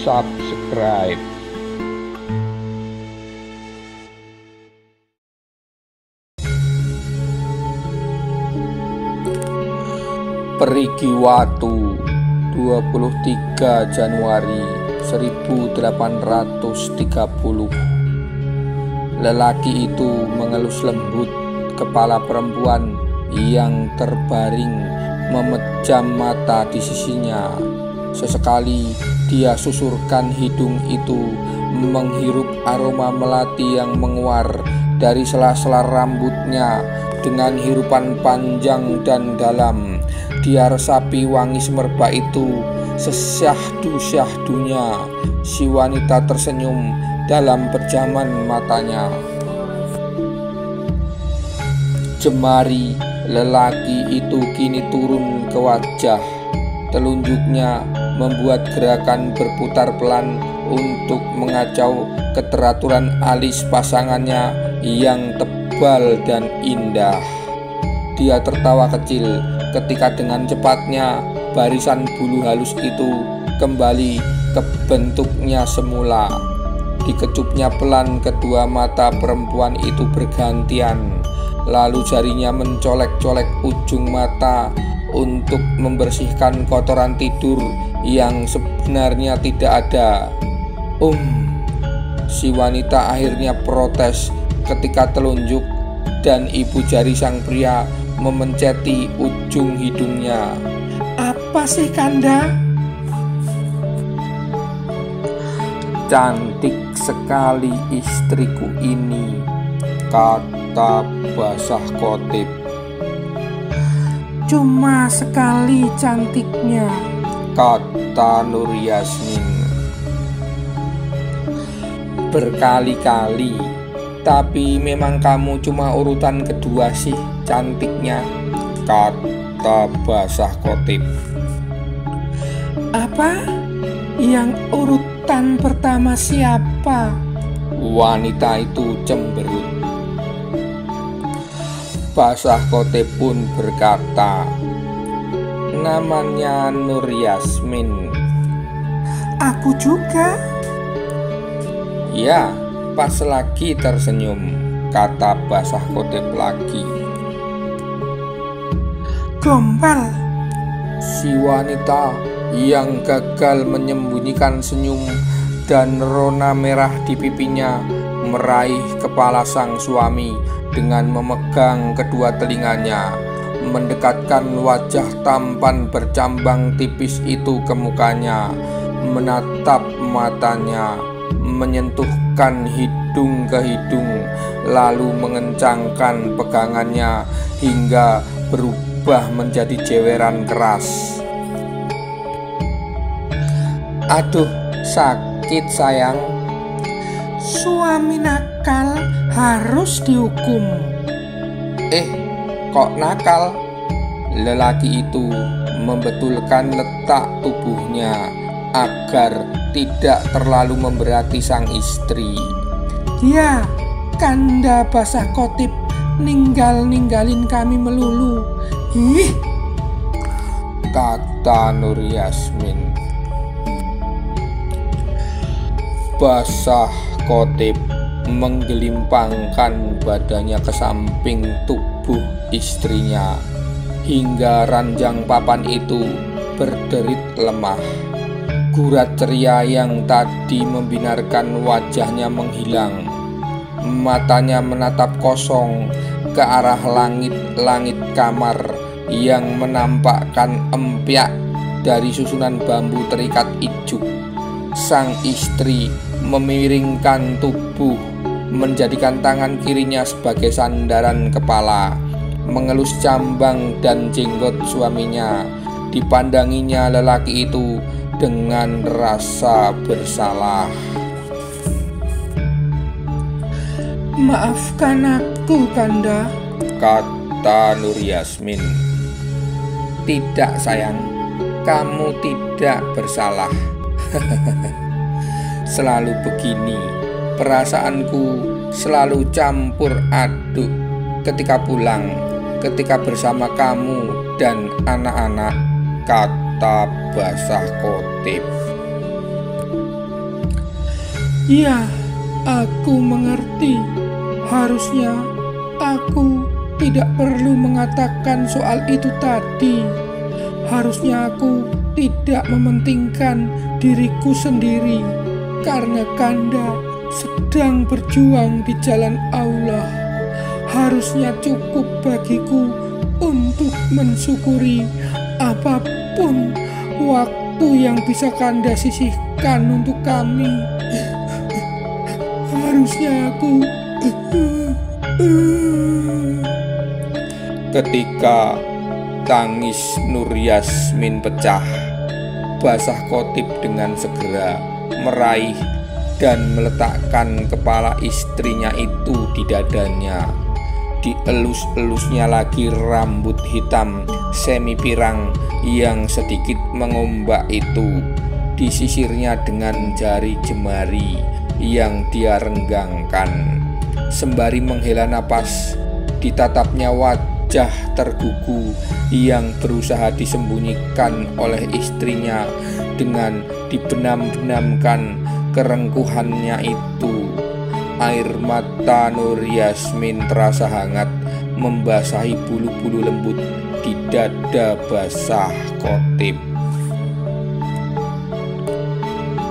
subscribe. Perigi Watu 23 Januari 1830. Lelaki itu mengelus lembut kepala perempuan yang terbaring memejam mata di sisinya. Sesekali dia susurkan hidung itu menghirup aroma melati yang menguar dari sela-sela rambutnya. Dengan hirupan panjang dan dalam, dia resapi wangi semerbak itu. Sesyahdu-syahdunya si wanita tersenyum dalam perjaman matanya. Jemari lelaki itu kini turun ke wajah. Telunjuknya membuat gerakan berputar pelan untuk mengacau keteraturan alis pasangannya yang tebal dan indah. Dia tertawa kecil ketika dengan cepatnya barisan bulu halus itu kembali ke bentuknya semula. Dikecupnya pelan kedua mata perempuan itu bergantian. Lalu jarinya mencolek-colek ujung mata untuk membersihkan kotoran tidur yang sebenarnya tidak ada. Si wanita akhirnya protes ketika telunjuk dan ibu jari sang pria memenceti ujung hidungnya. "Apa sih, Kanda?" "Cantik sekali istriku ini," kata Basah Kotip. "Cuma sekali cantiknya," kata Nur Yasmin. "Berkali-kali, tapi memang kamu cuma urutan kedua sih cantiknya," kata Basah Kotip. "Apa? Yang urutan pertama siapa?" wanita itu cemberut. Basah Kotip pun berkata, "Namanya Nur Yasmin." "Aku juga." "Ya, pas lagi tersenyum," kata Basah Kotip lagi. "Gombal," si wanita yang gagal menyembunyikan senyum dan rona merah di pipinya meraih kepala sang suami dengan memegang kedua telinganya, mendekatkan wajah tampan bercambang tipis itu ke mukanya, menatap matanya, menyentuhkan hidung ke hidung, lalu mengencangkan pegangannya hingga berubah menjadi jeweran keras. "Aduh, sakit sayang." "Suami nakal harus dihukum." Kok nakal?" Lelaki itu membetulkan letak tubuhnya agar tidak terlalu memberati sang istri. "Ya, Kanda Basah Kotip ninggalin kami melulu." "Ih," kata Nur Yasmin. Basah Kotip menggelimpangkan badannya ke samping tubuh istrinya hingga ranjang papan itu berderit lemah. Gurat ceria yang tadi membinarkan wajahnya menghilang. Matanya menatap kosong ke arah langit-langit kamar yang menampakkan empyak dari susunan bambu terikat ijuk. Sang istri memiringkan tubuh, menjadikan tangan kirinya sebagai sandaran kepala, mengelus cambang dan jenggot suaminya. Dipandanginya lelaki itu dengan rasa bersalah. "Maafkan aku, Kanda," kata Nur Yasmin. "Tidak sayang, kamu tidak bersalah." "Selalu begini, perasaanku selalu campur aduk ketika pulang, ketika bersama kamu dan anak-anak," kata Basah Kotip. Ya, aku mengerti. Harusnya aku tidak perlu mengatakan soal itu tadi. Harusnya aku tidak mementingkan diriku sendiri, karena Kanda sedang berjuang di jalan Allah. Harusnya cukup bagiku untuk mensyukuri apapun waktu yang bisa Kanda sisihkan untuk kami. Harusnya aku... Ketika tangis Nur Yasmin pecah, Basah Khatib dengan segera meraih dan meletakkan kepala istrinya itu di dadanya. Dielus-elusnya lagi rambut hitam semi pirang yang sedikit mengombak itu. Disisirnya dengan jari jemari yang dia renggangkan. Sembari menghela napas, ditatapnya wajah tergugu yang berusaha disembunyikan oleh istrinya dengan dibenam-benamkan kerengkuhannya itu. Air mata Nur Yasmin terasa hangat membasahi bulu-bulu lembut di dada Basah Khatib.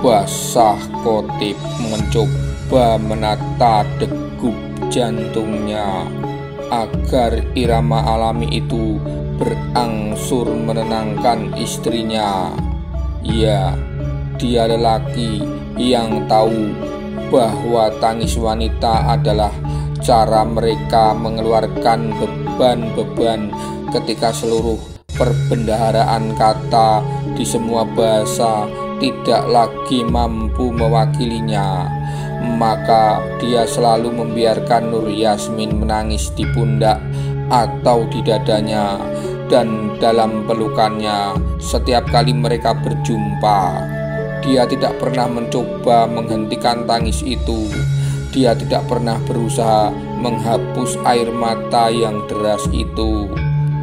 Basah Khatib mencoba menata degup jantungnya agar irama alami itu berangsur menenangkan istrinya. Ya, dia lelaki yang tahu bahwa tangis wanita adalah cara mereka mengeluarkan beban-beban ketika seluruh perbendaharaan kata di semua bahasa tidak lagi mampu mewakilinya. Maka dia selalu membiarkan Nur Yasmin menangis di pundak atau di dadanya dan dalam pelukannya setiap kali mereka berjumpa. Dia tidak pernah mencoba menghentikan tangis itu. Dia tidak pernah berusaha menghapus air mata yang deras itu.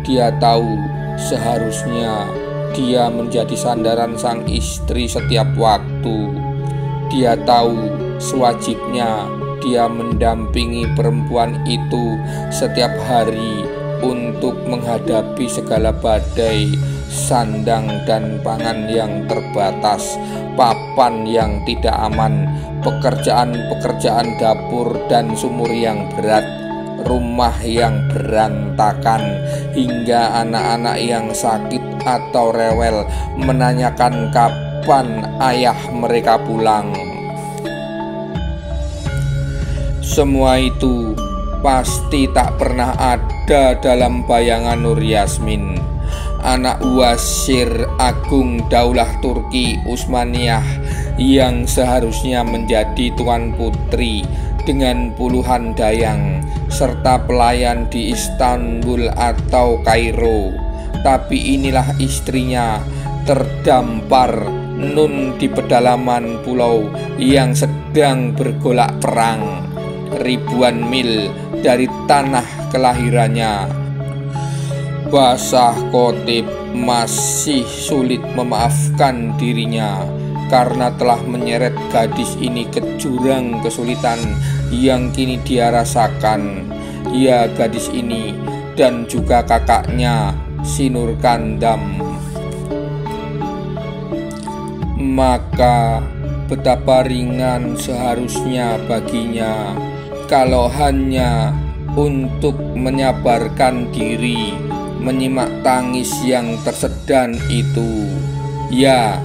Dia tahu seharusnya dia menjadi sandaran sang istri setiap waktu. Dia tahu sewajibnya dia mendampingi perempuan itu setiap hari untuk menghadapi segala badai, sandang dan pangan yang terbatas, papan yang tidak aman, pekerjaan-pekerjaan dapur dan sumur yang berat, rumah yang berantakan, hingga anak-anak yang sakit atau rewel menanyakan kapan ayah mereka pulang. Semua itu pasti tak pernah ada dalam bayangan Nur Yasmin, anak Wazir Agung Daulah Turki Utsmaniyah yang seharusnya menjadi tuan putri dengan puluhan dayang serta pelayan di Istanbul atau Kairo. Tapi inilah istrinya terdampar nun di pedalaman pulau yang sedang bergolak perang ribuan mil dari tanah kelahirannya. Basah Khatib masih sulit memaafkan dirinya karena telah menyeret gadis ini ke jurang kesulitan yang kini dia rasakan. Ya, gadis ini dan juga kakaknya Sinur Kandam. Maka betapa ringan seharusnya baginya kalau hanya untuk menyabarkan diri menyimak tangis yang tersedan itu. Ya,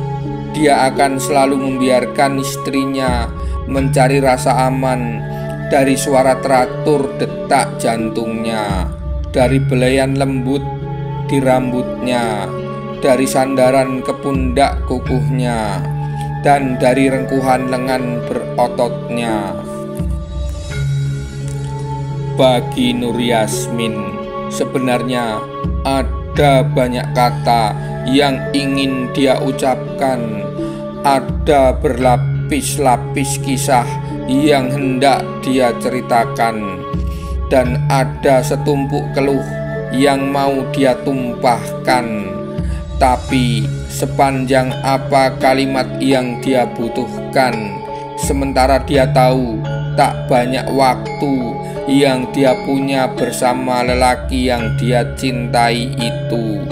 dia akan selalu membiarkan istrinya mencari rasa aman dari suara teratur detak jantungnya, dari belayan lembut di rambutnya, dari sandaran ke pundak kukuhnya, dan dari rengkuhan lengan berototnya. Bagi Nur Yasmin, sebenarnya ada banyak kata yang ingin dia ucapkan. Ada berlapis-lapis kisah yang hendak dia ceritakan, dan ada setumpuk keluh yang mau dia tumpahkan. Tapi sepanjang apa kalimat yang dia butuhkan, sementara dia tahu tak banyak waktu yang dia punya bersama lelaki yang dia cintai itu.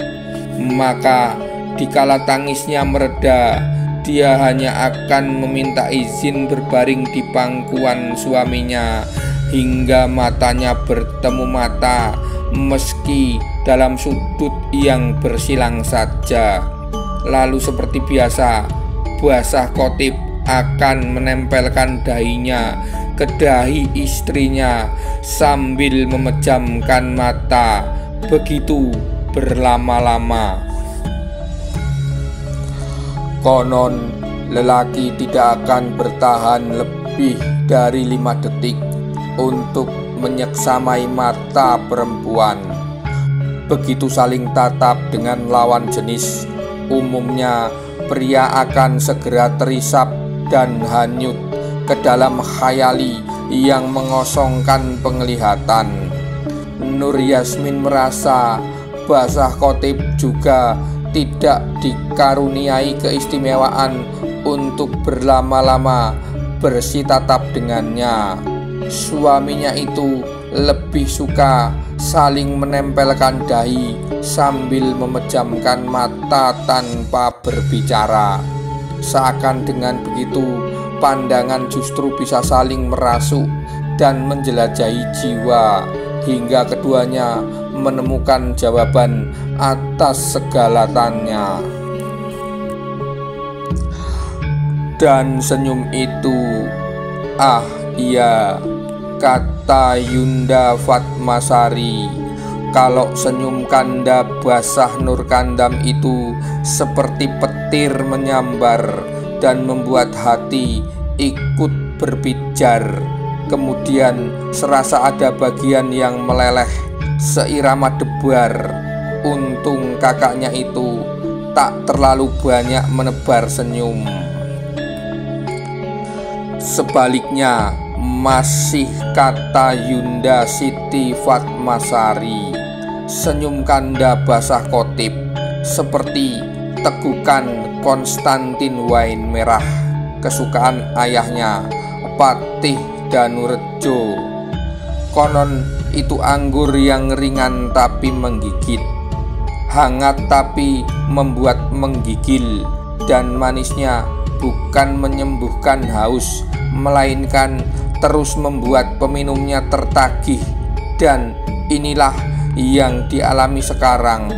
Maka dikala tangisnya mereda, dia hanya akan meminta izin berbaring di pangkuan suaminya hingga matanya bertemu mata, meski dalam sudut yang bersilang saja. Lalu seperti biasa, Basah Khatib akan menempelkan dahinya ke dahi istrinya sambil memejamkan mata, begitu berlama-lama. Konon lelaki tidak akan bertahan lebih dari 5 detik untuk menyeksamai mata perempuan. Begitu saling tatap dengan lawan jenis, umumnya pria akan segera terisap dan hanyut ke dalam khayali yang mengosongkan penglihatan. Nur Yasmin merasa Basah Khatib juga tidak dikaruniai keistimewaan untuk berlama-lama bersitatap dengannya. Suaminya itu lebih suka saling menempelkan dahi sambil memejamkan mata tanpa berbicara. Seakan dengan begitu, pandangan justru bisa saling merasuk dan menjelajahi jiwa hingga keduanya menemukan jawaban atas segala tanya. Dan senyum itu, ah iya, kata Yunda Fatmasari, kalau senyum Kanda Basah Nurkandam itu seperti petir menyambar dan membuat hati ikut berpijar. Kemudian serasa ada bagian yang meleleh seirama debar. Untung kakaknya itu tak terlalu banyak menebar senyum. Sebaliknya, masih kata Yunda Siti Fatmasari, senyum Kanda Basah Khatib seperti tegukan Konstantin wine merah kesukaan ayahnya, Patih Danurejo. Konon itu anggur yang ringan tapi menggigit, hangat tapi membuat menggigil, dan manisnya bukan menyembuhkan haus, melainkan terus membuat peminumnya tertagih. Dan inilah yang dialami sekarang.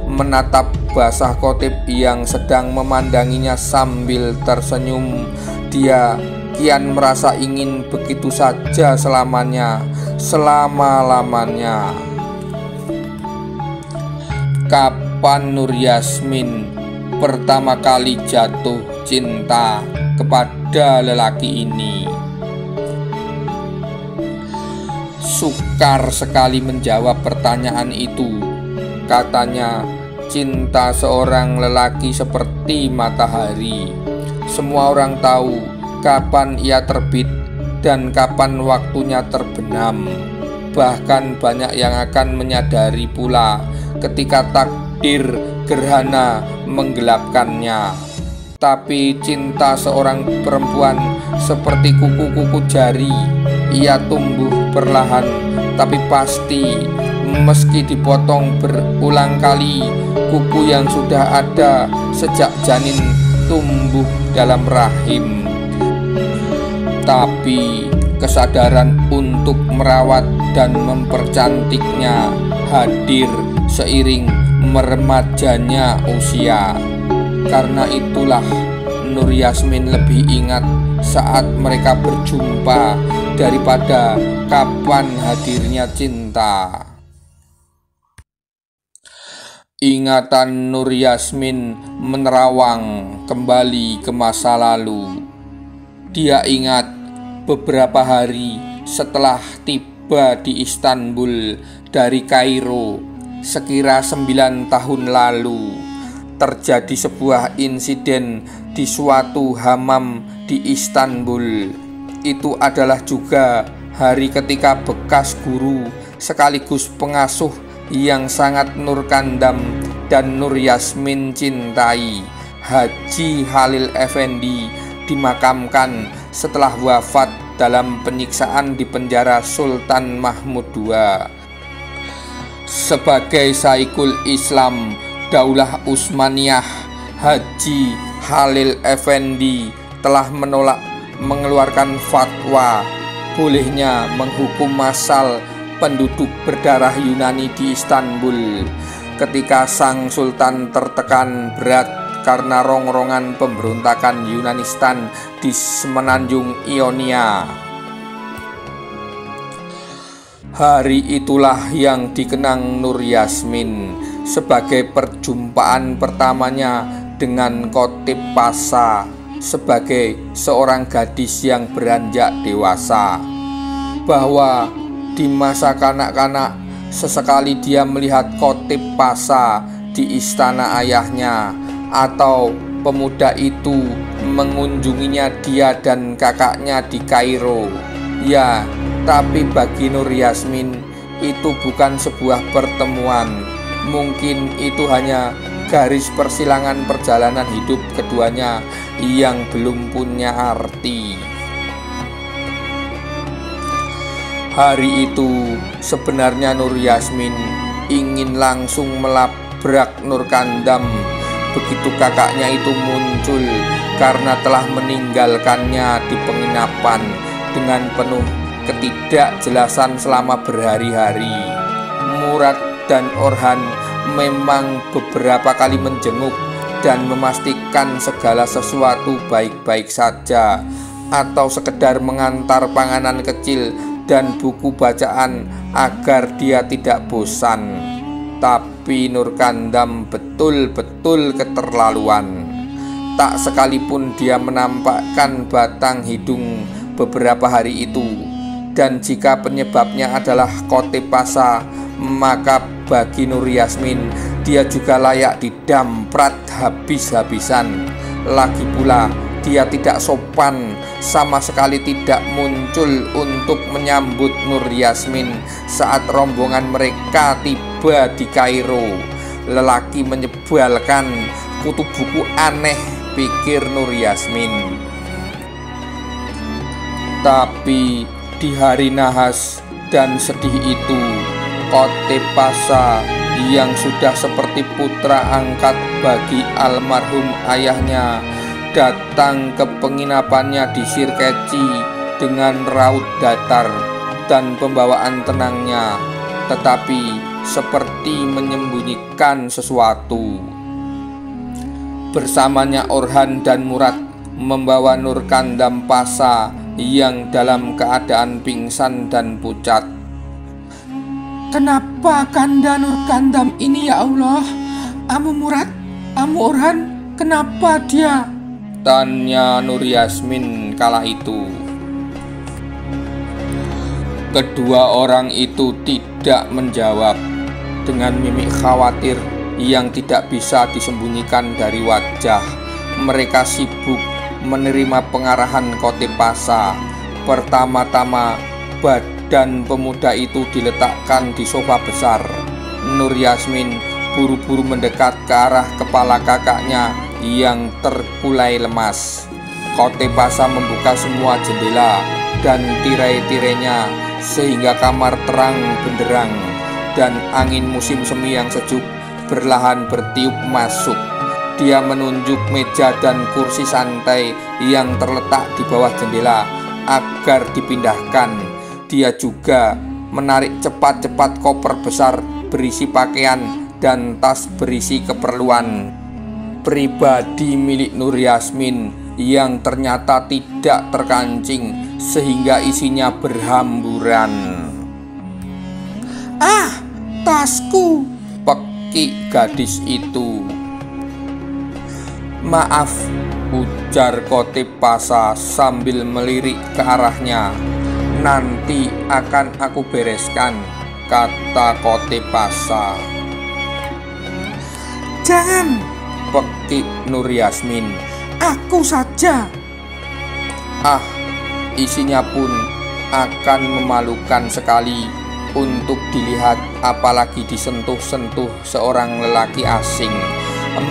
Menatap Basah Khatib yang sedang memandanginya sambil tersenyum, dia kian merasa ingin begitu saja selamanya, selama-lamanya. Kapan Nur Yasmin pertama kali jatuh cinta kepada lelaki ini? Sukar sekali menjawab pertanyaan itu. Katanya, cinta seorang lelaki seperti matahari. Semua orang tahu kapan ia terbit dan kapan waktunya terbenam. Bahkan banyak yang akan menyadari pula ketika takdir gerhana menggelapkannya. Tapi cinta seorang perempuan seperti kuku-kuku jari. Ia tumbuh perlahan tapi pasti. Meski dipotong berulang kali, kuku yang sudah ada sejak janin tumbuh dalam rahim. Tapi kesadaran untuk merawat dan mempercantiknya hadir seiring meremajanya usia. Karena itulah Nur Yasmin lebih ingat saat mereka berjumpa daripada kapan hadirnya cinta. Ingatan Nur Yasmin menerawang kembali ke masa lalu. Dia ingat beberapa hari setelah tiba di Istanbul dari Kairo, sekira 9 tahun lalu, terjadi sebuah insiden di suatu hammam di Istanbul. Itu adalah juga hari ketika bekas guru sekaligus pengasuh yang sangat Nur Kandam dan Nur Yasmin cintai, Haji Halil Effendi, dimakamkan setelah wafat dalam penyiksaan di penjara Sultan Mahmud II. Sebagai Syekhul Islam Daulah Utsmaniyah, Haji Khalil Effendi telah mengeluarkan fatwa bolehnya menghukum massal penduduk berdarah Yunani di Istanbul ketika sang sultan tertekan berat karena rongrongan pemberontakan Yunanistan di semenanjung Ionia. Hari itulah yang dikenang Nur Yasmin sebagai perjumpaan pertamanya dengan Khatib Pasha sebagai seorang gadis yang beranjak dewasa. Bahwa di masa kanak-kanak sesekali dia melihat Khatib Pasha di istana ayahnya, atau pemuda itu mengunjunginya dia dan kakaknya di Kairo. Ya, tapi bagi Nur Yasmin itu bukan sebuah pertemuan. Mungkin itu hanya garis persilangan perjalanan hidup keduanya yang belum punya arti. Hari itu sebenarnya Nur Yasmin ingin langsung melabrak Nur Kandam begitu kakaknya itu muncul, karena telah meninggalkannya di penginapan dengan penuh ketidakjelasan selama berhari-hari. Murad dan Orhan memang beberapa kali menjenguk dan memastikan segala sesuatu baik-baik saja, atau sekedar mengantar panganan kecil dan buku bacaan agar dia tidak bosan. Tapi Nur Kandam betul-betul keterlaluan. Tak sekalipun dia menampakkan batang hidung beberapa hari itu. Dan jika penyebabnya adalah Khatib Pasha, maka bagi Nur Yasmin dia juga layak didamprat habis-habisan. Lagi pula dia tidak sopan, sama sekali tidak muncul untuk menyambut Nur Yasmin saat rombongan mereka tiba di Kairo. Lelaki menyebalkan, kutu buku aneh, pikir Nur Yasmin. Tapi di hari nahas dan sedih itu, Khatib Pasha yang sudah seperti putra angkat bagi almarhum ayahnya datang ke penginapannya di Sirkeci dengan raut datar dan pembawaan tenangnya, tetapi seperti menyembunyikan sesuatu. Bersamanya Orhan dan Murad membawa Nur Kandam Pasha yang dalam keadaan pingsan dan pucat. Kenapa Kanda Nur Kandam ini ya Allah? Amu Murad, Amu Orhan, kenapa dia? Tanya Nur Yasmin kala itu. Kedua orang itu tidak menjawab. Dengan mimik khawatir yang tidak bisa disembunyikan dari wajah, mereka sibuk menerima pengarahan Khatib Pasha. Pertama-tama badan pemuda itu diletakkan di sofa besar. Nur Yasmin buru-buru mendekat ke arah kepala kakaknya yang terkulai lemas. Khatib Pasha membuka semua jendela dan tirai-tirainya sehingga kamar terang benderang, dan angin musim semi yang sejuk perlahan bertiup masuk. Dia menunjuk meja dan kursi santai yang terletak di bawah jendela agar dipindahkan. Dia juga menarik cepat-cepat koper besar berisi pakaian dan tas berisi keperluan pribadi milik Nur Yasmin yang ternyata tidak terkancing sehingga isinya berhamburan. Ah, tasku, pekik gadis itu. Maaf, ujar Khatib Pasha sambil melirik ke arahnya. Nanti akan aku bereskan, kata Khatib Pasha. Jangan, pekik Nur Yasmin. Aku saja. Ah, isinya pun akan memalukan sekali untuk dilihat, apalagi disentuh-sentuh seorang lelaki asing.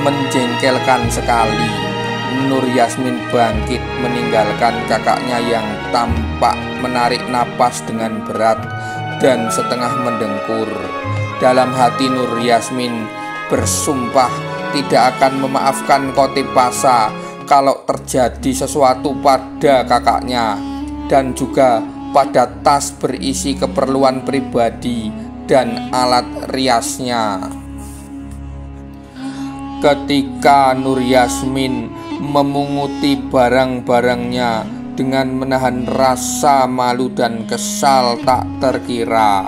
Menjengkelkan sekali. Nur Yasmin bangkit meninggalkan kakaknya yang tampak menarik napas dengan berat dan setengah mendengkur. Dalam hati Nur Yasmin bersumpah tidak akan memaafkan Kotipasa kalau terjadi sesuatu pada kakaknya dan juga pada tas berisi keperluan pribadi dan alat riasnya. Ketika Nur Yasmin memunguti barang-barangnya dengan menahan rasa malu dan kesal tak terkira,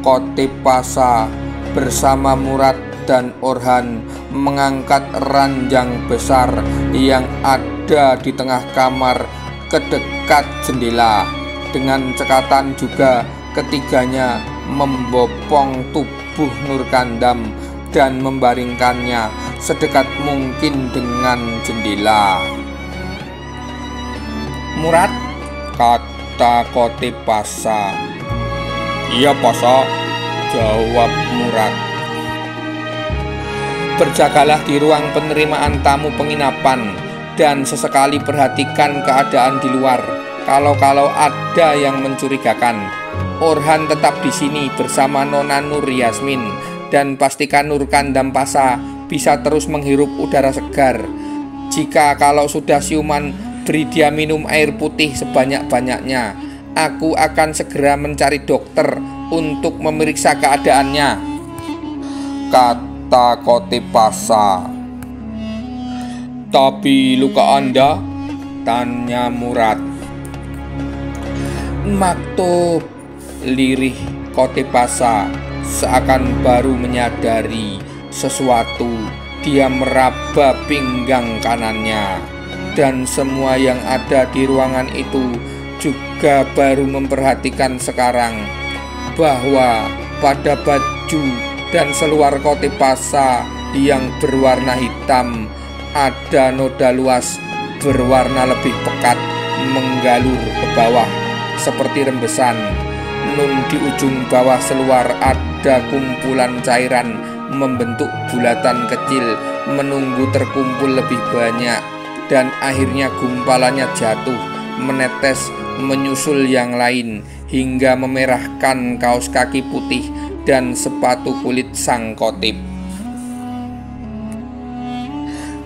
Kotipasa bersama Murad dan Orhan mengangkat ranjang besar yang ada di tengah kamar ke dekat jendela. Dengan cekatan juga ketiganya membopong tubuh Nur Kandam dan membaringkannya sedekat mungkin dengan jendela. Murad, kata Kotipasa. Iya Pasa, jawab Murad. Berjagalah di ruang penerimaan tamu penginapan dan sesekali perhatikan keadaan di luar. Kalau ada yang mencurigakan, Orhan tetap di sini bersama Nona Nur Yasmin dan pastikan Nur Kandam Pasa bisa terus menghirup udara segar. Jika kalau sudah siuman, beri dia minum air putih sebanyak-banyaknya. Aku akan segera mencari dokter untuk memeriksa keadaannya, kata Kotipasa. Tapi luka Anda? Tanya Murad. Maktub, lirih Kotipasa seakan baru menyadari sesuatu. Dia meraba pinggang kanannya, dan semua yang ada di ruangan itu juga baru memperhatikan sekarang bahwa pada baju dan seluar Kotipasa yang berwarna hitam ada noda luas berwarna lebih pekat menggalur ke bawah seperti rembesan. Nun di ujung bawah seluar ada kumpulan cairan membentuk bulatan kecil menunggu terkumpul lebih banyak, dan akhirnya gumpalannya jatuh menetes menyusul yang lain hingga memerahkan kaos kaki putih dan sepatu kulit sang kotip.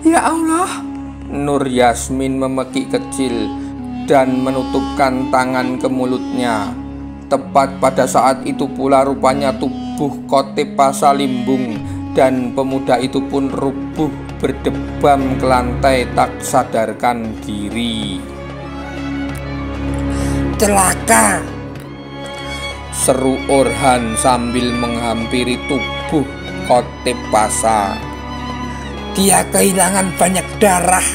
Ya Allah, Nur Yasmin memekik kecil dan menutupkan tangan ke mulutnya. Tepat pada saat itu pula rupanya tubuh Kotipasa limbung dan pemuda itu pun rubuh berdebam ke lantai tak sadarkan diri. celaka, seru Orhan sambil menghampiri tubuh Kotipasa. Dia kehilangan banyak darah.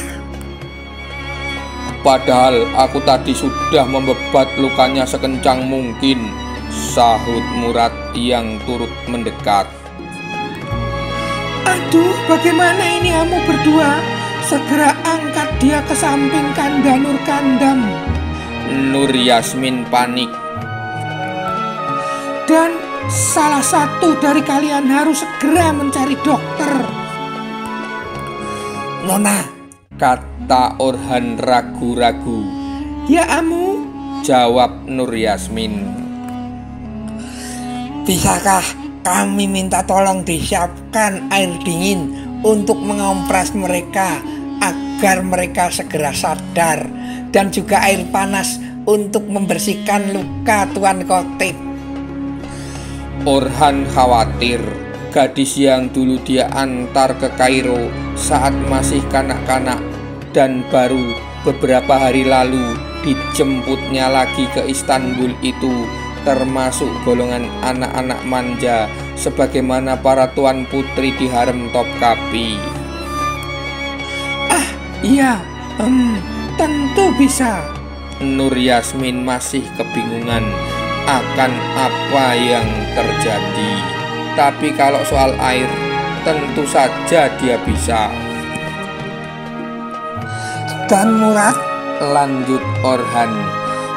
Padahal aku tadi sudah membebat lukanya sekencang mungkin, sahut Murad yang turut mendekat. Aduh, bagaimana ini kamu berdua? Segera angkat dia ke samping Kanda Nur Kandam. Nur Yasmin panik. Dan salah satu dari kalian harus segera mencari dokter. Nona, kata Orhan ragu-ragu. Ya Amu, jawab Nur Yasmin. Bisakah kami minta tolong disiapkan air dingin untuk mengompres mereka agar mereka segera sadar, dan juga air panas untuk membersihkan luka Tuan Kotip. Orhan khawatir gadis yang dulu dia antar ke Kairo saat masih kanak-kanak dan baru beberapa hari lalu dijemputnya lagi ke Istanbul itu termasuk golongan anak-anak manja sebagaimana para tuan putri di harem Topkapi. Ah, iya, tentu bisa. Nur Yasmin masih kebingungan akan apa yang terjadi. Tapi kalau soal air, tentu saja dia bisa. Dan Murad, lanjut Orhan,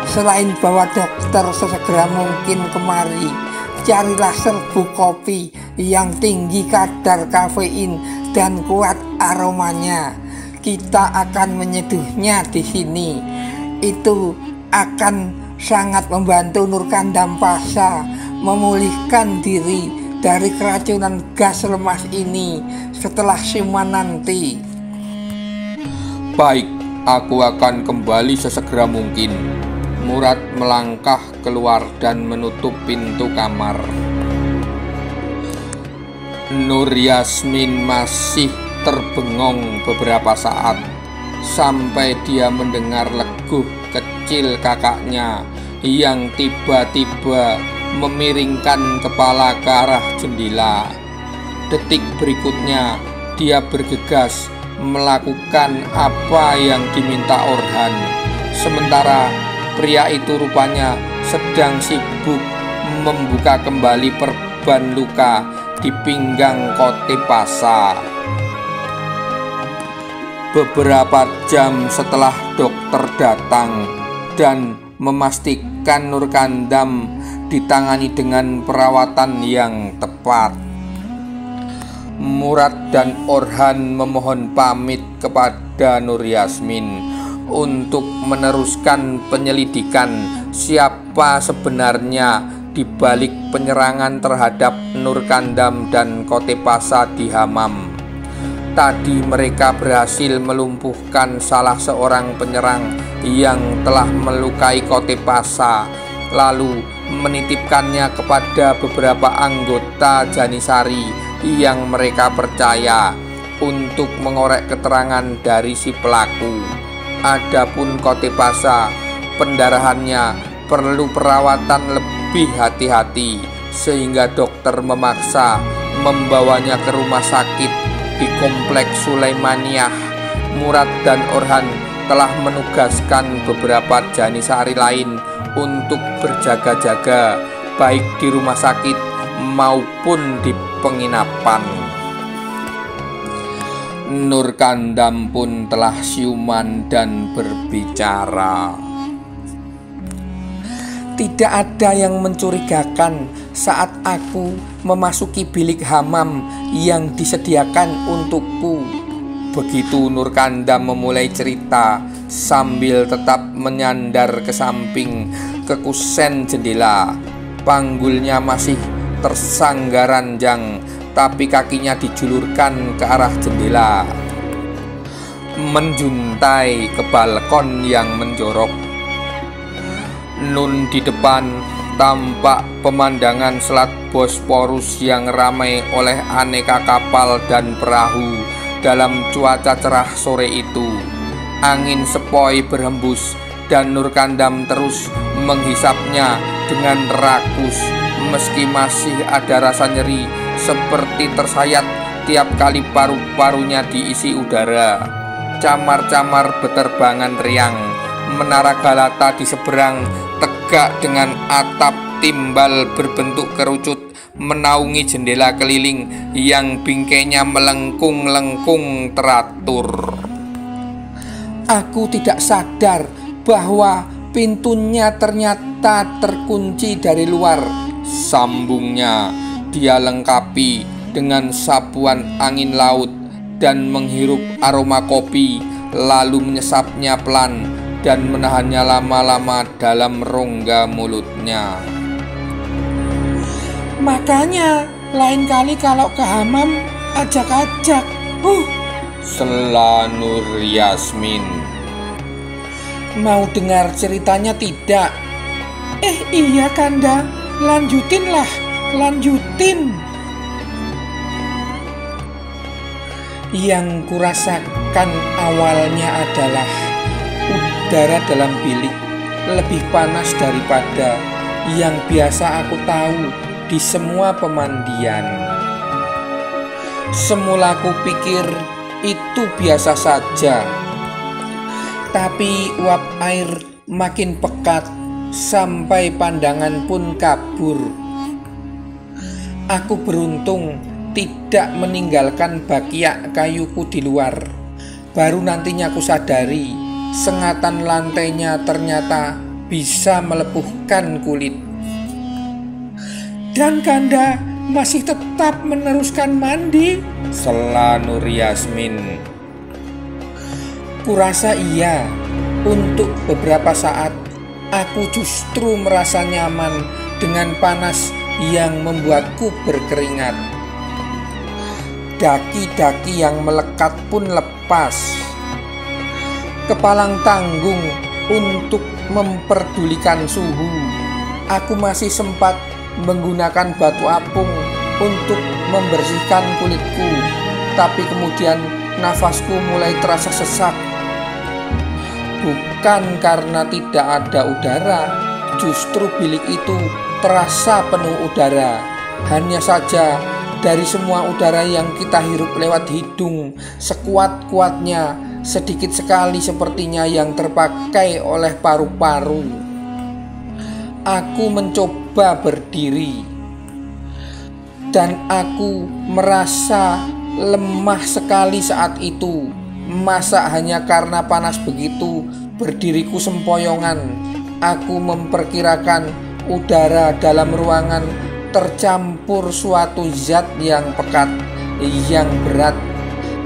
selain bawa dokter sesegera mungkin kemari, carilah serbuk kopi yang tinggi kadar kafein dan kuat aromanya. kita akan menyeduhnya di sini. Itu akan sangat membantu Nur Kandam Pasa memulihkan diri dari keracunan gas lemas ini setelah siuman nanti. Baik, aku akan kembali sesegera mungkin. Murad melangkah keluar dan menutup pintu kamar. Nur Yasmin masih terbengong beberapa saat sampai dia mendengar leguh kecil kakaknya yang tiba-tiba memiringkan kepala ke arah jendela. Detik berikutnya dia bergegas melakukan apa yang diminta Orhan. Sementara pria itu rupanya sedang sibuk membuka kembali perban luka di pinggang Kotipasa. Beberapa jam setelah dokter datang dan memastikan Nur Kandam ditangani dengan perawatan yang tepat, Murad dan Orhan memohon pamit kepada Nur Yasmin untuk meneruskan penyelidikan siapa sebenarnya di balik penyerangan terhadap Nur Kandam dan Kotipasa di Hammam. Tadi mereka berhasil melumpuhkan salah seorang penyerang yang telah melukai Kotipasa, lalu menitipkannya kepada beberapa anggota Janisari yang mereka percaya untuk mengorek keterangan dari si pelaku. Adapun Kotipasa, pendarahannya perlu perawatan lebih hati-hati, sehingga dokter memaksa membawanya ke rumah sakit di Kompleks Sulaimaniyah. Murad dan Orhan telah menugaskan beberapa Janisari lain untuk berjaga-jaga baik di rumah sakit maupun di penginapan. Nur Kandam pun telah siuman dan berbicara. Tidak ada yang mencurigakan saat aku memasuki bilik Hammam yang disediakan untukku. Begitu Nur Kandam memulai cerita sambil tetap menyandar ke samping ke kusen jendela. Panggulnya masih tersangga ranjang, tapi kakinya dijulurkan ke arah jendela, menjuntai ke balkon yang menjorok. Nun di depan tampak pemandangan Selat Bosporus yang ramai oleh aneka kapal dan perahu dalam cuaca cerah sore itu. Angin sepoi berhembus dan Nur Kandam terus menghisapnya dengan rakus, meski masih ada rasa nyeri seperti tersayat tiap kali paru-parunya diisi udara. Camar-camar beterbangan riang. Menara Galata di seberang tegak dengan atap timbal berbentuk kerucut menaungi jendela keliling yang bingkainya melengkung-lengkung teratur. Aku tidak sadar bahwa pintunya ternyata terkunci dari luar, sambungnya. Dia lengkapi dengan sapuan angin laut dan menghirup aroma kopi, lalu menyesapnya pelan dan menahannya lama-lama dalam rongga mulutnya. Makanya lain kali kalau ke Hammam ajak-ajak. Sela Nur Yasmin. Mau dengar ceritanya tidak? Iya Kanda, lanjutinlah, lanjutin. Yang kurasakan awalnya adalah udara dalam bilik lebih panas daripada yang biasa aku tahu di semua pemandian. Semula aku pikir itu biasa saja, tapi uap air makin pekat sampai pandangan pun kabur. Aku beruntung tidak meninggalkan bakiak kayuku di luar. Baru nantinya aku sadari sengatan lantainya ternyata bisa melepuhkan kulit. Dan Kanda masih tetap meneruskan mandi, sela Nur Yasmin. Kurasa iya, untuk beberapa saat aku justru merasa nyaman dengan panas yang membuatku berkeringat. Daki-daki yang melekat pun lepas. Kepalang tanggung untuk memperdulikan suhu, aku masih sempat menggunakan batu apung untuk membersihkan kulitku, tapi kemudian nafasku mulai terasa sesak. Bukan karena tidak ada udara, justru bilik itu terasa penuh udara. Hanya saja dari semua udara yang kita hirup lewat hidung, sekuat-kuatnya sedikit sekali sepertinya yang terpakai oleh paru-paru. Aku mencoba berdiri dan aku merasa lemah sekali saat itu. Masa hanya karena panas begitu berdiriku sempoyongan. Aku memperkirakan udara dalam ruangan tercampur suatu zat yang pekat, yang berat.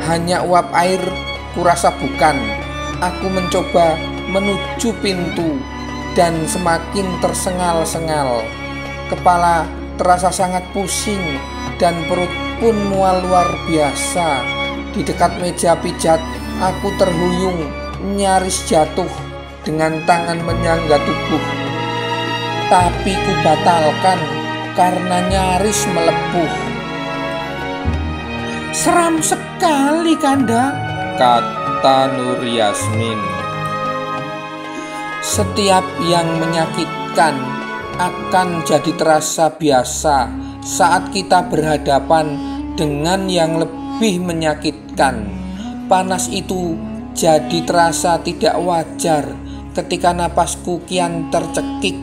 Hanya uap air, kurasa bukan. Aku mencoba menuju pintu dan semakin tersengal-sengal. Kepala terasa sangat pusing dan perut pun mual luar biasa. Di dekat meja pijat, aku terhuyung, nyaris jatuh dengan tangan menyangga tubuh. Tapi ku batalkan karena nyaris melepuh. Seram sekali, Kanda, kata Nur Yasmin. Setiap yang menyakitkan akan jadi terasa biasa saat kita berhadapan dengan yang lebih menyakitkan. Panas itu jadi terasa tidak wajar ketika napasku kian tercekik.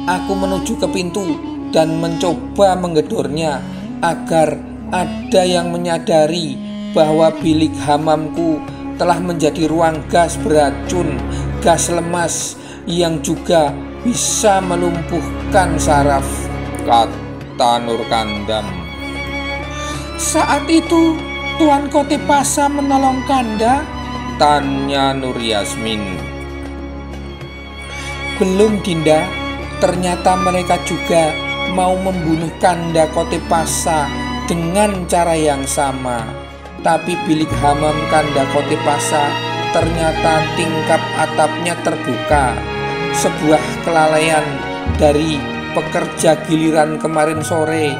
Aku menuju ke pintu dan mencoba menggedornya agar ada yang menyadari bahwa bilik hamamku telah menjadi ruang gas beracun, gas lemas yang juga bisa melumpuhkan saraf, kata Nur Kandam. Saat itu Tuan Kotepasa menolong Kanda? Tanya Nur Yasmin. Belum, Dinda. Ternyata mereka juga mau membunuh Kanda Kotepasa dengan cara yang sama. Tapi bilik hamam Kanda Kotepasa ternyata tingkap atapnya terbuka. Sebuah kelalaian dari pekerja giliran kemarin sore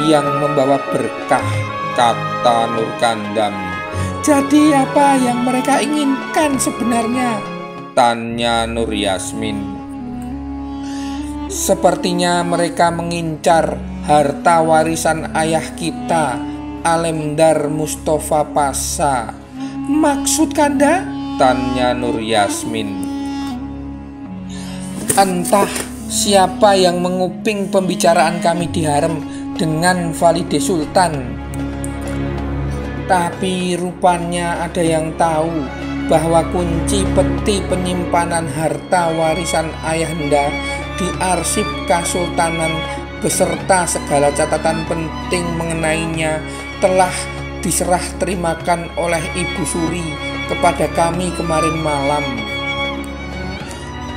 yang membawa berkah, kata Nur Kandam. Jadi apa yang mereka inginkan sebenarnya? Tanya Nur Yasmin. Sepertinya mereka mengincar harta warisan ayah kita, Alemdar Mustafa Pasha. Maksud Kanda? Tanya Nur Yasmin. Entah siapa yang menguping pembicaraan kami di harem dengan Valide Sultan. Tapi rupanya ada yang tahu bahwa kunci peti penyimpanan harta warisan ayahanda di arsip Kesultanan beserta segala catatan penting mengenainya telah diserah terimakan oleh Ibu Suri kepada kami kemarin malam.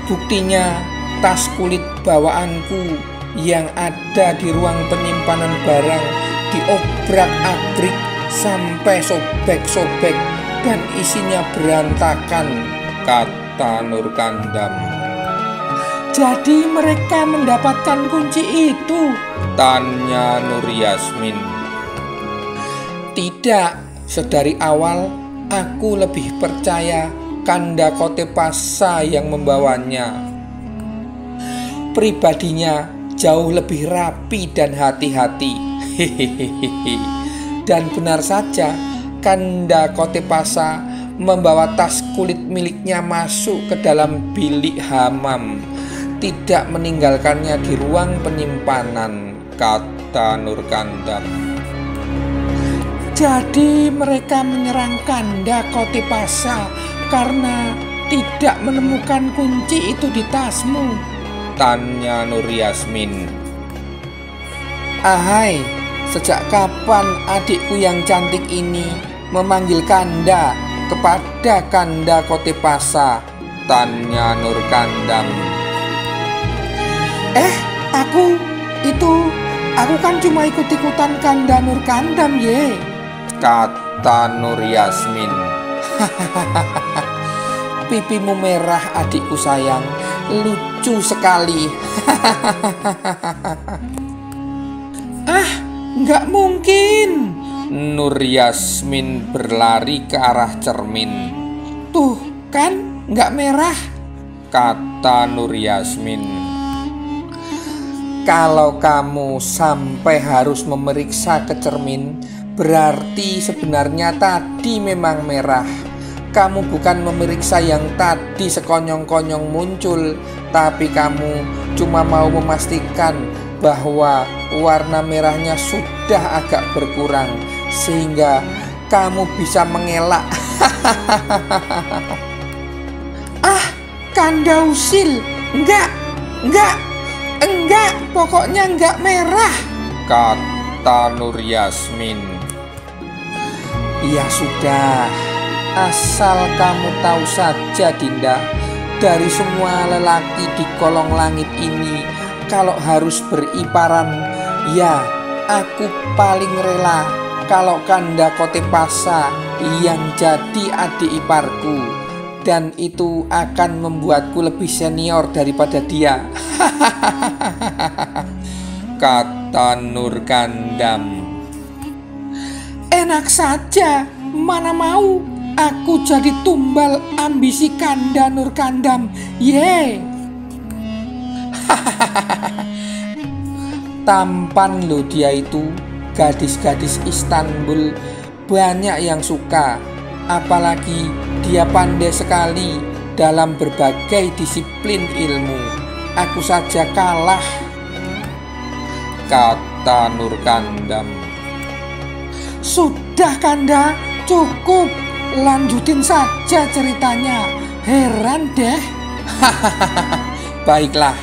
Buktinya tas kulit bawaanku yang ada di ruang penyimpanan barang diobrak-abrik sampai sobek-sobek dan isinya berantakan, kata Nur Kandam. Jadi mereka mendapatkan kunci itu? Tanya Nur Yasmin. Tidak, sedari awal aku lebih percaya Kanda Kotepasa yang membawanya. Pribadinya jauh lebih rapi dan hati-hati. Dan benar saja, Kanda Kotepasa membawa tas kulit miliknya masuk ke dalam bilik hamam, tidak meninggalkannya di ruang penyimpanan, kata Nur Kandam. Jadi mereka menyerang Kanda Kotepasa karena tidak menemukan kunci itu di tasmu? Tanya Nur Yasmin. Ahai, sejak kapan adikku yang cantik ini memanggil Kanda kepada Kanda Kotepasa? Tanya Nur Kandam. Aku kan cuma ikut-ikutan Kanda Nur Kandam ye, kata Nur Yasmin. Pipimu merah adikku sayang, lucu sekali. Nggak mungkin. Nur Yasmin berlari ke arah cermin. Tuh kan, nggak merah, kata Nur Yasmin. Kalau kamu sampai harus memeriksa ke cermin, berarti sebenarnya tadi memang merah. Kamu bukan memeriksa yang tadi sekonyong-konyong muncul, tapi kamu cuma mau memastikan bahwa warna merahnya sudah agak berkurang, sehingga kamu bisa mengelak. Kanda usil, enggak, pokoknya enggak merah, kata Nur Yasmin. Ya sudah, asal kamu tahu saja Dinda, dari semua lelaki di kolong langit ini, kalau harus beriparan, ya aku paling rela kalau Kanda Kotepasa yang jadi adik iparku. Dan itu akan membuatku lebih senior daripada dia. Kata Nur Kandam. Enak saja, mana mau aku jadi tumbal ambisi Kanda Nur Kandam. Ye. Tampan loh dia itu. Gadis-gadis Istanbul banyak yang suka. Apalagi dia pandai sekali dalam berbagai disiplin ilmu. Aku saja kalah, kata Nur Kandam. Sudah Kanda, cukup, lanjutin saja ceritanya. Heran deh. Baiklah.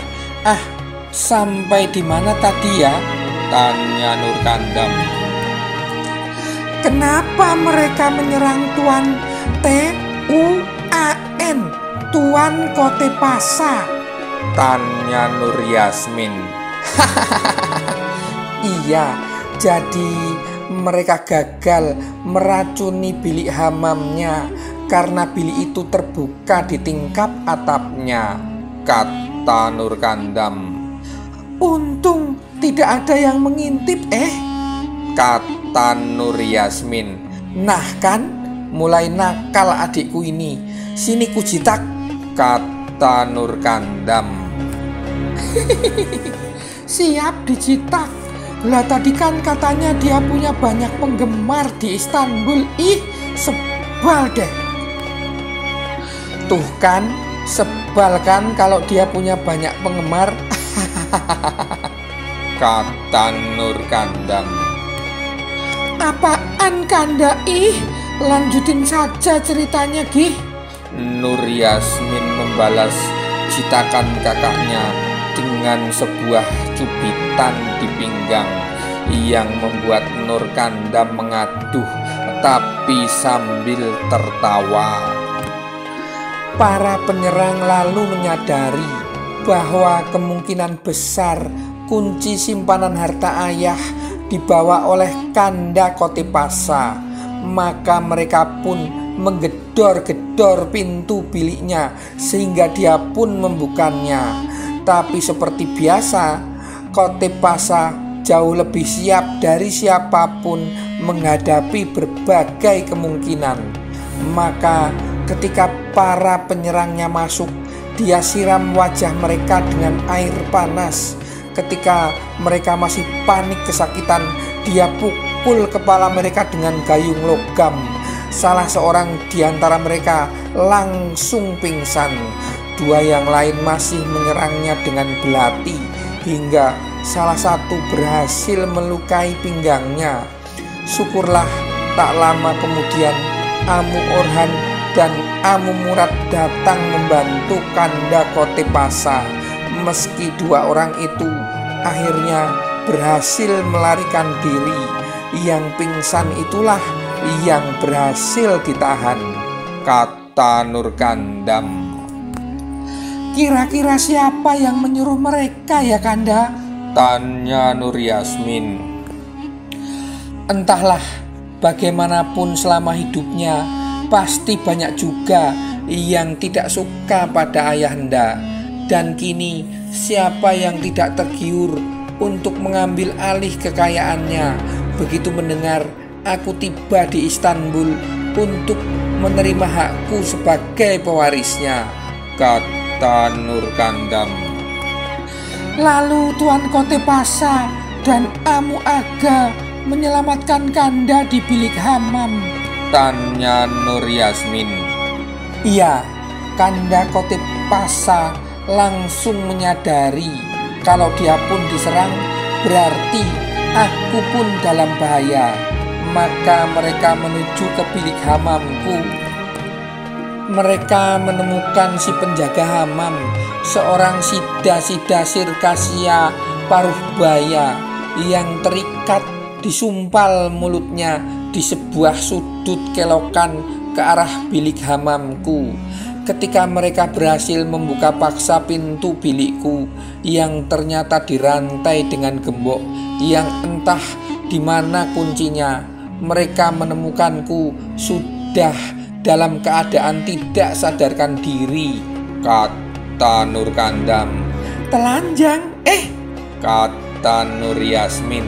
Sampai di mana tadi ya? Tanya Nur Kandam. Kenapa mereka menyerang Tuan T.U.A.N, Tuan Kotepasa? Tanya Nur Yasmin. Iya, jadi mereka gagal meracuni bilik hamamnya karena bilik itu terbuka di tingkap atapnya, kata Nur Kandam. Untung tidak ada yang mengintip, kata Nur Yasmin. Nah kan, mulai nakal adikku ini. Sini kujitak, kata Nur Kandam. Siap dijitak. Lah tadi kan katanya dia punya banyak penggemar di Istanbul. Sebal deh. Tuh kan, sebal kan kalau dia punya banyak penggemar. Kata Nur Kandam. Apaan Kanda? Lanjutin saja ceritanya, Gih. Nur Yasmin membalas citakan kakaknya dengan sebuah cubitan di pinggang yang membuat Nur Kandam mengaduh tapi sambil tertawa. Para penyerang lalu menyadari bahwa kemungkinan besar kunci simpanan harta ayah dibawa oleh Kanda Kotepasa. Maka mereka pun menggedor-gedor pintu biliknya sehingga dia pun membukanya. Tapi seperti biasa, Kotepasa jauh lebih siap dari siapapun menghadapi berbagai kemungkinan. Maka ketika para penyerangnya masuk, dia siram wajah mereka dengan air panas. Ketika mereka masih panik kesakitan, dia pukul kepala mereka dengan gayung logam. Salah seorang di antara mereka langsung pingsan. Dua yang lain masih menyerangnya dengan belati, hingga salah satu berhasil melukai pinggangnya. Syukurlah tak lama kemudian Amu Orhan dan Amu Murad datang membantu Kanda Kotepasa. Meski dua orang itu akhirnya berhasil melarikan diri, yang pingsan itulah yang berhasil ditahan. kata Nurkandam. Kira-kira siapa yang menyuruh mereka ya Kanda? Tanya Nur Yasmin. Entahlah, bagaimanapun selama hidupnya pasti banyak juga yang tidak suka pada ayahanda. Dan kini siapa yang tidak tergiur untuk mengambil alih kekayaannya begitu mendengar aku tiba di Istanbul untuk menerima hakku sebagai pewarisnya, kata Nurkandam. Lalu Tuan Kotepasa dan Amu Aga menyelamatkan Kanda di bilik hamam, tanya Nur Yasmin. Iya, Kanda Kotepasa langsung menyadari kalau dia pun diserang berarti aku pun dalam bahaya. Maka mereka menuju ke bilik hamamku. Mereka menemukan si penjaga hamam, seorang sida-sida Sirkasia Paruhbaya yang terikat disumpal mulutnya di sebuah sudut kelokan ke arah bilik hamamku. Ketika mereka berhasil membuka paksa pintu bilikku yang ternyata dirantai dengan gembok yang entah di mana kuncinya, mereka menemukanku sudah dalam keadaan tidak sadarkan diri, kata Nurkandam. Telanjang? Kata Nur Yasmin.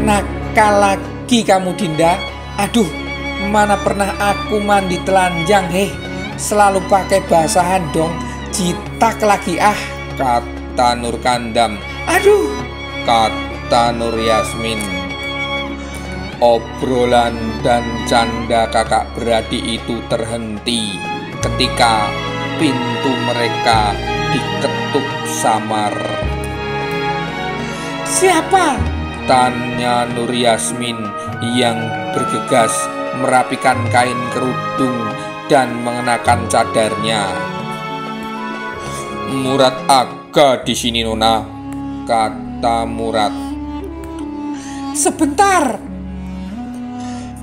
Nakal lagi kamu Dinda. Aduh, mana pernah aku mandi telanjang selalu pakai basahan dong. Jitak lagi kata Nurkandam. Aduh, kata Nur Yasmin. Obrolan dan canda kakak beradik itu terhenti ketika pintu mereka diketuk samar. Siapa? Tanya Nur Yasmin yang bergegas merapikan kain kerudung dan mengenakan cadarnya. Murad Aga di sini Nona, kata Murad. Sebentar.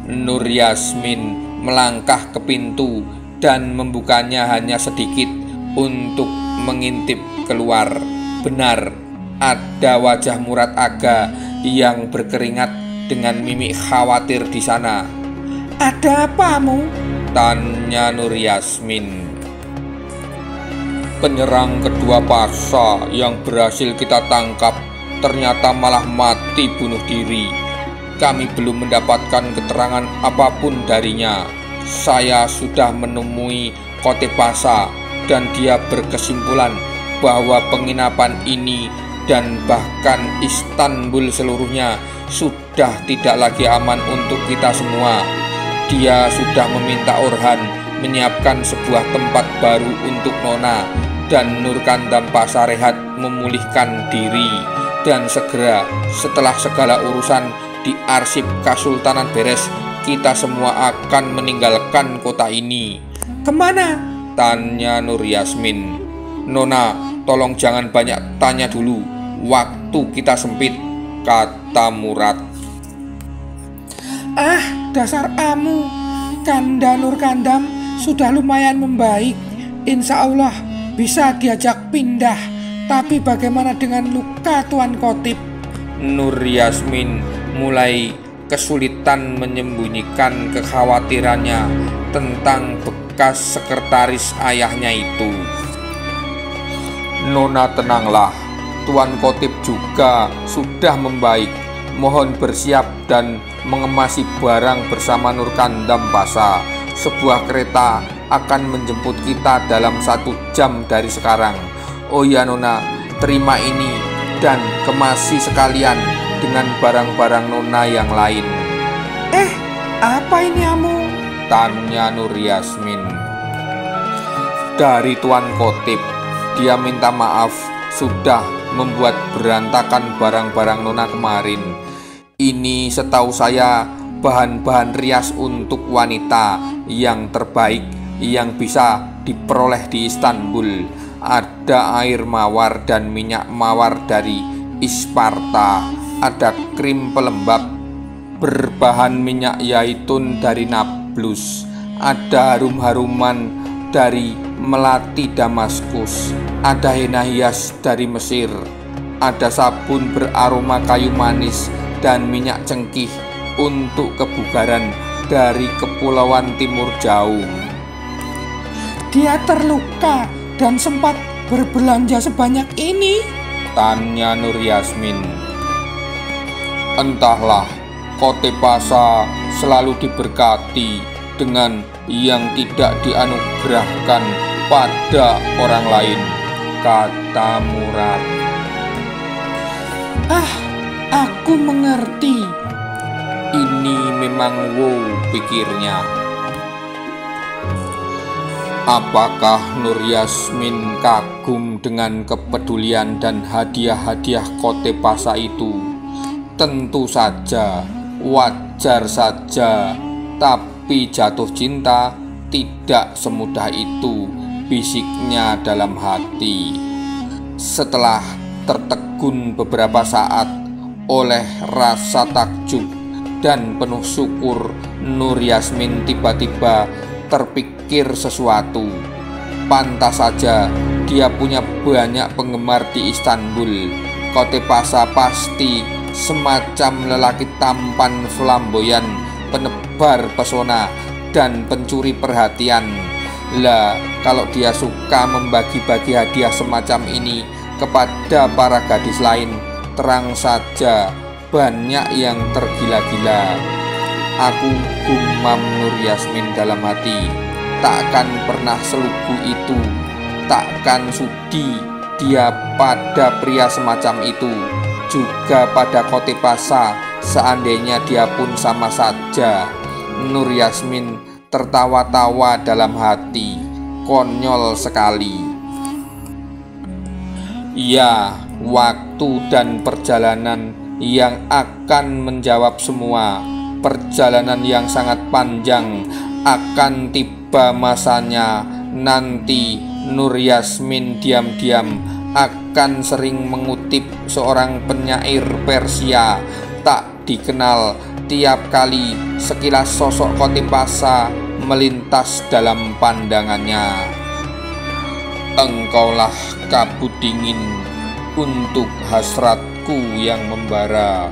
Nur Yasmin melangkah ke pintu dan membukanya hanya sedikit untuk mengintip keluar. Benar, ada wajah Murad Aga yang berkeringat dengan mimik khawatir di sana. Ada apamu? Tanya Nur Yasmin. Penyerang kedua Pasa yang berhasil kita tangkap ternyata malah mati bunuh diri. Kami belum mendapatkan keterangan apapun darinya. Saya sudah menemui Kotepasa dan dia berkesimpulan bahwa penginapan ini dan bahkan Istanbul seluruhnya sudah tidak lagi aman untuk kita semua. Dia sudah meminta Orhan menyiapkan sebuah tempat baru untuk Nona dan Nurkandam Pasarehat memulihkan diri. Dan segera setelah segala urusan di arsip Kesultanan beres, kita semua akan meninggalkan kota ini. Kemana? Tanya Nur Yasmin. Nona, tolong jangan banyak tanya dulu. Waktu kita sempit, kata Murad. Dasar Amu. Kanda Nurkandam sudah lumayan membaik. Insya Allah bisa diajak pindah. Tapi bagaimana dengan luka Tuan Kotip? Nur Yasmin mulai kesulitan menyembunyikan kekhawatirannya tentang bekas sekretaris ayahnya itu. Nona tenanglah, Tuan Kotip juga sudah membaik. Mohon bersiap dan mengemasi barang bersama Nurkandam Pasa. Sebuah kereta akan menjemput kita dalam 1 jam dari sekarang. Oh ya Nona, terima ini dan kemasi sekalian dengan barang-barang Nona yang lain. Apa ini Amu? Tanya Nur Yasmin. Dari Tuan Kotip, dia minta maaf sudah membuat berantakan barang-barang Nona kemarin. Ini setahu saya bahan-bahan rias untuk wanita yang terbaik yang bisa diperoleh di Istanbul. Ada air mawar dan minyak mawar dari Isparta, ada krim pelembab berbahan minyak zaitun dari Nablus, ada harum-haruman dari melati Damaskus, ada henna hias dari Mesir, ada sabun beraroma kayu manis dan minyak cengkih untuk kebugaran dari kepulauan timur jauh. Dia terluka dan sempat berbelanja sebanyak ini? Tanya Nur Yasmin. Entahlah, Kotepasa selalu diberkati dengan yang tidak dianugerahkan pada orang lain, kata Murad. Aku mengerti. Ini memang wow, pikirnya. Apakah Nur Yasmin kagum dengan kepedulian dan hadiah-hadiah Kotepasa itu? Tentu saja, wajar saja. Tapi jatuh cinta tidak semudah itu, bisiknya dalam hati. Setelah tertegun beberapa saat oleh rasa takjub dan penuh syukur, Nur Yasmin tiba-tiba terpikir sesuatu. Pantas saja dia punya banyak penggemar di Istanbul. Kotepasa pasti semacam lelaki tampan flamboyan, penebar pesona dan pencuri perhatian. Lah, kalau dia suka membagi-bagi hadiah semacam ini kepada para gadis lain, terang saja banyak yang tergila-gila. Aku gumam Nur Yasmin dalam hati. Takkan pernah selugu itu, takkan sudi dia pada pria semacam itu. Juga pada Kotepasa, seandainya dia pun sama saja. Nur Yasmin tertawa-tawa dalam hati. Konyol sekali. Ya, waktu dan perjalanan yang akan menjawab semua. Perjalanan yang sangat panjang. Akan tiba masanya nanti Nur Yasmin diam-diam akan sering mengutip seorang penyair Persia tak dikenal. Tiap kali sekilas sosok Kotepasa melintas dalam pandangannya. Engkaulah kabut dingin untuk hasratku yang membara.